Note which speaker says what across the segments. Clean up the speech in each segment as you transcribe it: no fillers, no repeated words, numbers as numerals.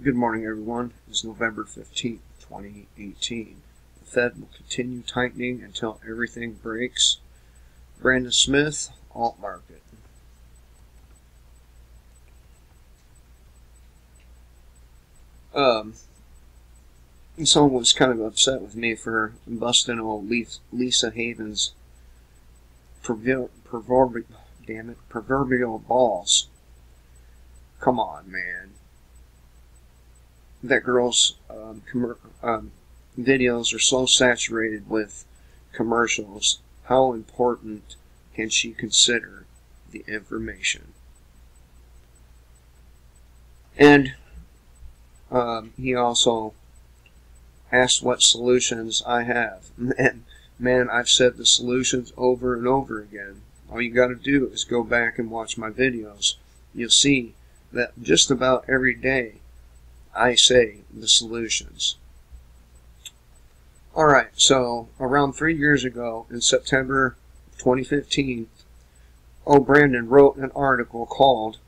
Speaker 1: Good morning, everyone. It's November 15th, 2018. The Fed will continue tightening until everything breaks. Brandon Smith, Alt Market. Someone was kind of upset with me for busting old Lisa Haven's proverbial balls. Come on, man. That girl's videos are so saturated with commercials. How important can she consider the information? And he also asked what solutions I have. And man, I've said the solutions over and over again. All you got to do is go back and watch my videos. You'll see that just about every day I say the solutions. Alright, so around 3 years ago, in September 2015, Brandon wrote an article called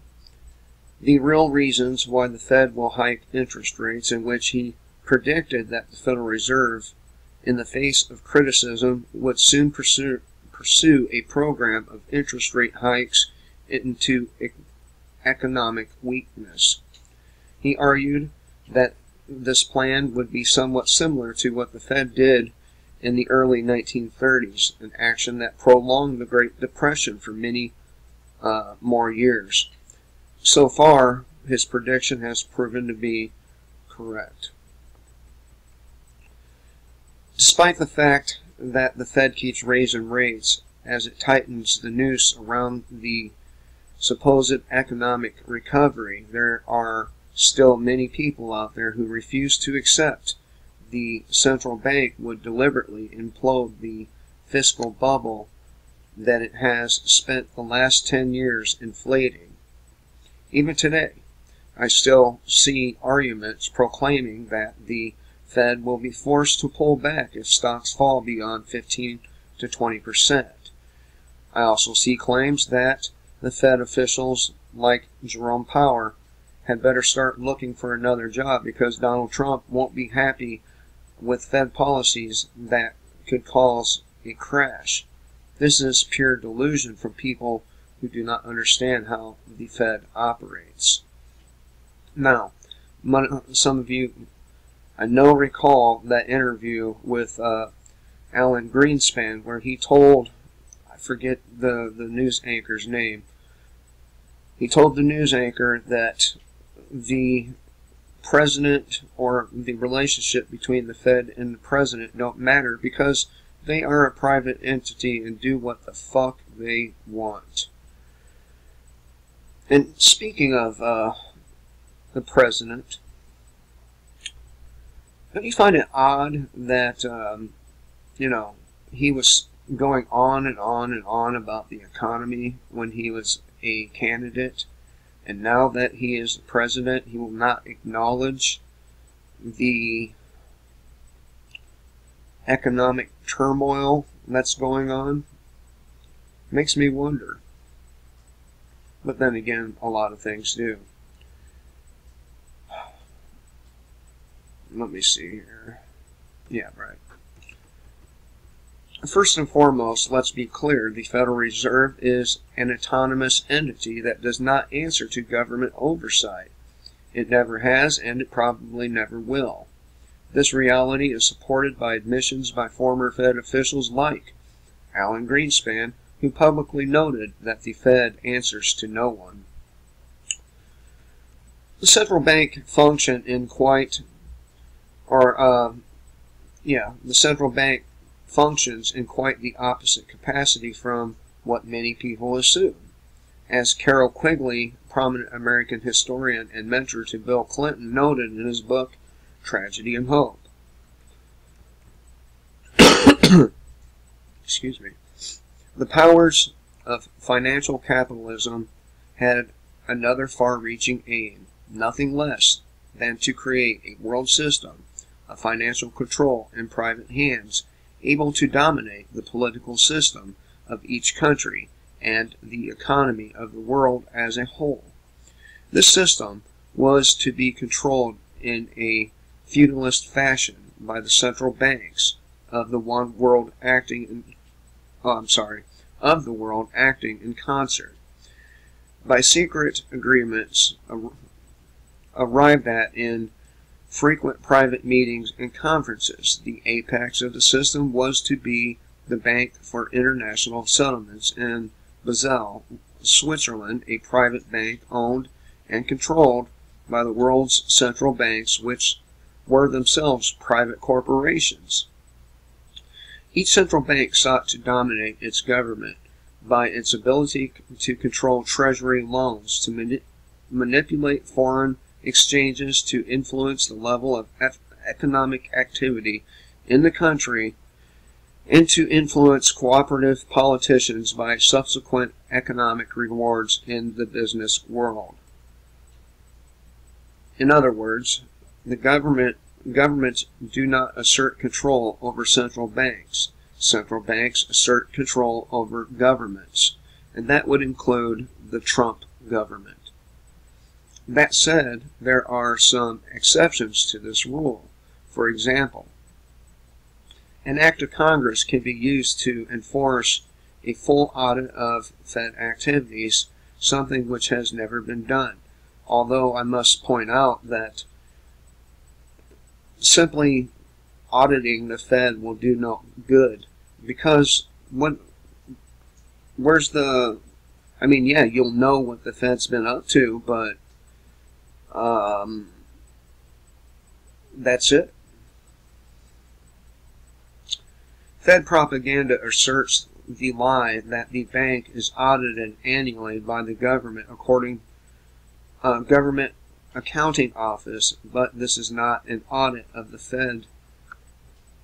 Speaker 1: "The Real Reasons Why the Fed Will Hike Interest Rates," in which he predicted that the Federal Reserve, in the face of criticism, would soon pursue a program of interest rate hikes into economic weakness. He argued that this plan would be somewhat similar to what the Fed did in the early 1930s, an action that prolonged the Great Depression for many more years. So far, his prediction has proven to be correct. Despite the fact that the Fed keeps raising rates as it tightens the noose around the supposed economic recovery, there are still many people out there who refuse to accept the central bank would deliberately implode the fiscal bubble that it has spent the last 10 years inflating. Even today, I still see arguments proclaiming that the Fed will be forced to pull back if stocks fall beyond 15 to 20%. I also see claims that the Fed officials like Jerome Powell had better start looking for another job because Donald Trump won't be happy with Fed policies that could cause a crash. This is pure delusion from people who do not understand how the Fed operates. Now, some of you I know recall that interview with Alan Greenspan where he told, I forget the news anchor's name, he told the news anchor that the president or the relationship between the Fed and the president don't matter because they are a private entity and do what the fuck they want. And speaking of the president, don't you find it odd that, he was going on and on and on about the economy when he was a candidate, and now that he is the president, he will not acknowledge the economic turmoil that's going on? Makes me wonder. But then again, a lot of things do. Let me see here. Yeah, right. First and foremost, let's be clear, the Federal Reserve is an autonomous entity that does not answer to government oversight. It never has, and it probably never will. This reality is supported by admissions by former Fed officials like Alan Greenspan, who publicly noted that the Fed answers to no one. The central bank functioned in quite the central bank functions in quite the opposite capacity from what many people assume. As Carroll Quigley, prominent American historian and mentor to Bill Clinton, noted in his book, Tragedy and Hope. Excuse me. The powers of financial capitalism had another far-reaching aim, nothing less than to create a world system of financial control in private hands, able to dominate the political system of each country and the economy of the world as a whole. This system was to be controlled in a feudalist fashion by the central banks of the world acting in concert. By secret agreements arrived at in frequent private meetings and conferences, the apex of the system was to be the Bank for International Settlements in Basel, Switzerland, a private bank owned and controlled by the world's central banks, which were themselves private corporations. Each central bank sought to dominate its government by its ability to control treasury loans, to manipulate foreign exchanges, to influence the level of economic activity in the country, and to influence cooperative politicians by subsequent economic rewards in the business world. In other words, the governments do not assert control over central banks. Central banks assert control over governments, and that would include the Trump government. That said, there are some exceptions to this rule. For example, an act of Congress can be used to enforce a full audit of Fed activities, something which has never been done. Although I must point out that simply auditing the Fed will do no good, because you'll know what the Fed's been up to, but that's it. Fed propaganda asserts the lie that the bank is audited annually by the government government accounting office, but this is not an audit of the Fed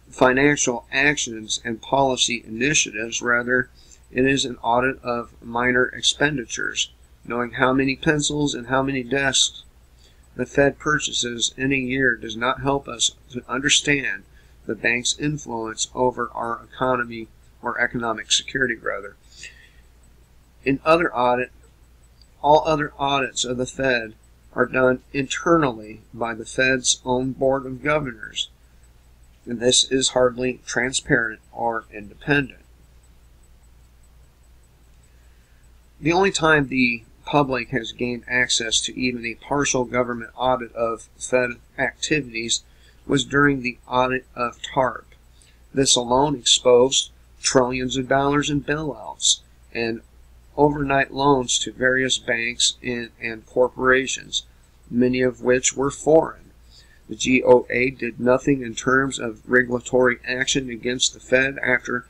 Speaker 1: financial actions and policy initiatives. Rather, it is an audit of minor expenditures. Knowing how many pencils and how many desks the Fed purchases in a year does not help us to understand the bank's influence over our economy, or economic security rather. All other audits of the Fed are done internally by the Fed's own Board of Governors, and this is hardly transparent or independent. The only time the public has gained access to even a partial government audit of Fed activities was during the audit of TARP. This alone exposed trillions of dollars in bailouts and overnight loans to various banks and corporations, many of which were foreign. The GOA did nothing in terms of regulatory action against the Fed after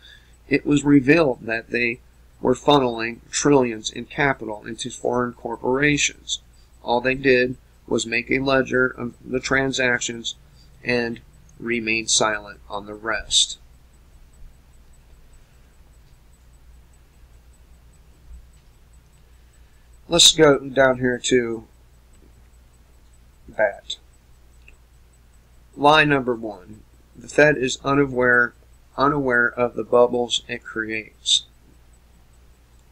Speaker 1: it was revealed that they were funneling trillions in capital into foreign corporations. All they did was make a ledger of the transactions and remain silent on the rest. Let's go down here to that. Lie number 1. The Fed is unaware of the bubbles it creates.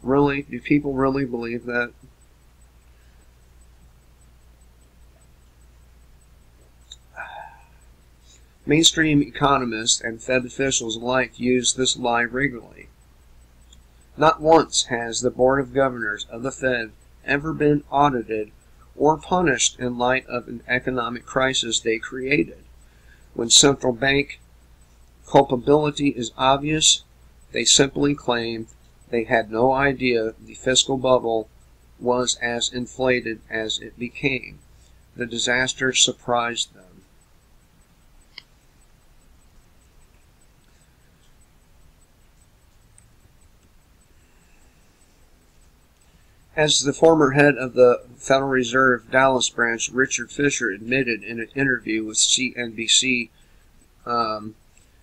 Speaker 1: Really? Do people really believe that? Mainstream economists and Fed officials alike use this lie regularly. Not once has the Board of Governors of the Fed ever been audited or punished in light of an economic crisis they created. When central bank culpability is obvious, they simply claim they had no idea the fiscal bubble was as inflated as it became. The disaster surprised them. As the former head of the Federal Reserve Dallas branch, Richard Fisher, admitted in an interview with CNBC,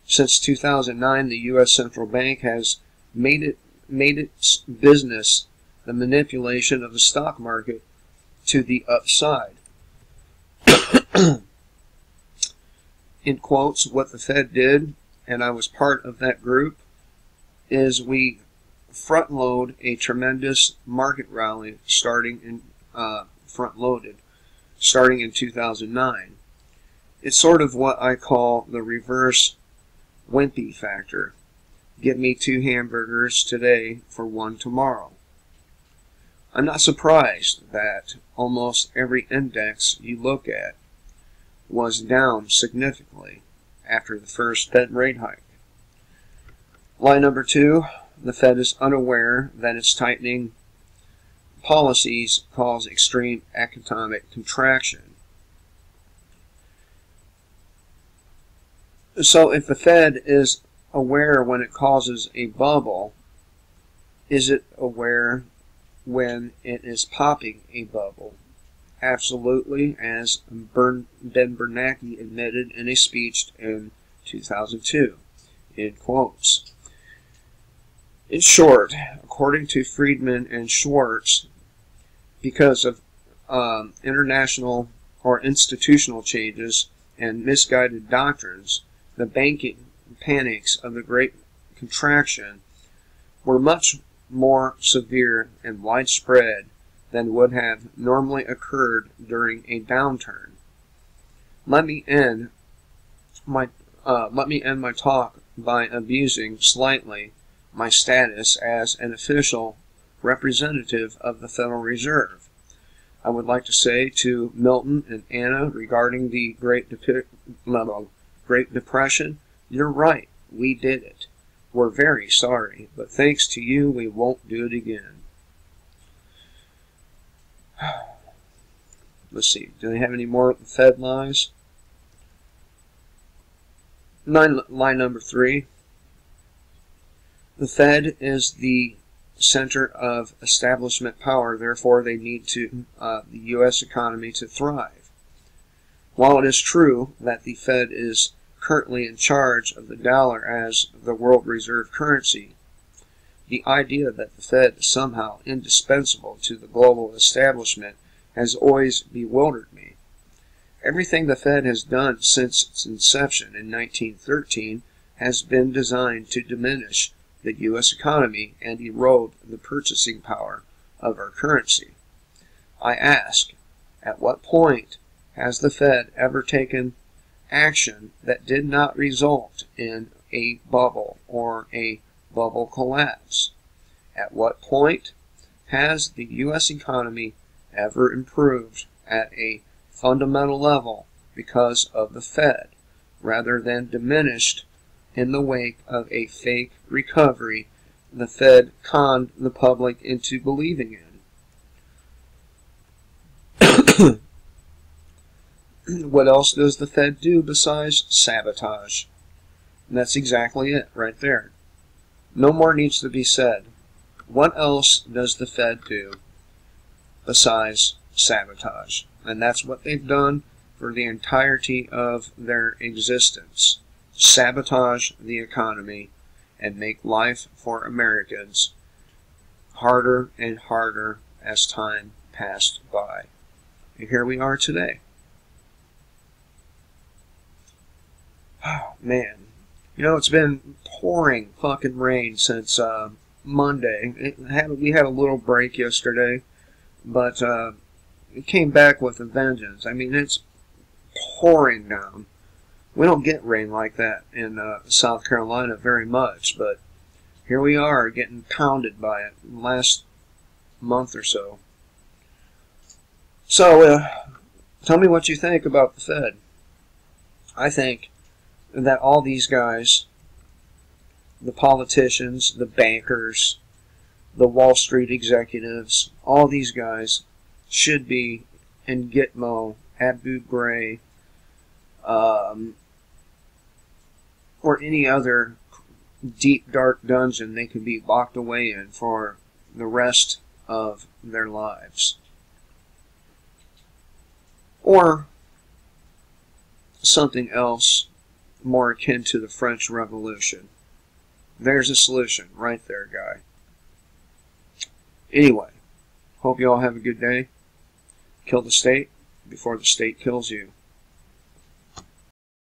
Speaker 1: since 2009, the U.S. Central Bank has made its business the manipulation of the stock market to the upside. In quotes, what the Fed did, and I was part of that group, is we front-load a tremendous market rally starting in front-loaded, starting in 2009. It's sort of what I call the reverse wimpy factor. Give me 2 hamburgers today for 1 tomorrow. I'm not surprised that almost every index you look at was down significantly after the first Fed rate hike. Lie number 2, the Fed is unaware that its tightening policies cause extreme economic contraction. So if the Fed is aware when it causes a bubble, is it aware when it is popping a bubble? Absolutely, as Ben Bernanke admitted in a speech in 2002, in quotes. In short, according to Friedman and Schwartz, because of international or institutional changes and misguided doctrines, the banking panics of the Great Contraction were much more severe and widespread than would have normally occurred during a downturn. Let me end my talk by abusing slightly my status as an official representative of the Federal Reserve. I would like to say to Milton and Anna regarding the Great Depression, you're right, we did it. We're very sorry, but thanks to you, we won't do it again. Let's see, do they have any more Fed lies? Lie number 3. The Fed is the center of establishment power, therefore they need the U.S. economy to thrive. While it is true that the Fed is currently in charge of the dollar as the world reserve currency, the idea that the Fed is somehow indispensable to the global establishment has always bewildered me. Everything the Fed has done since its inception in 1913 has been designed to diminish the U.S. economy and erode the purchasing power of our currency. I ask, at what point has the Fed ever taken action that did not result in a bubble or a bubble collapse? At what point has the U.S. economy ever improved at a fundamental level because of the Fed, rather than diminished in the wake of a fake recovery the Fed conned the public into believing in? What else does the Fed do besides sabotage? And that's exactly it right there. No more needs to be said. What else does the Fed do besides sabotage? And that's what they've done for the entirety of their existence. Sabotage the economy and make life for Americans harder and harder as time passed by. And here we are today. Oh, man. You know, it's been pouring fucking rain since Monday. We had a little break yesterday, but it came back with a vengeance. I mean, it's pouring down. We don't get rain like that in South Carolina very much, but here we are getting pounded by it last month or so. So, tell me what you think about the Fed. I think that all these guys, the politicians, the bankers, the Wall Street executives, all these guys should be in Gitmo, Abu Ghraib, or any other deep, dark dungeon they could be locked away in for the rest of their lives. Or something else more akin to the French Revolution. There's a solution right there, guy. Anyway, hope you all have a good day. Kill the state before the state kills you.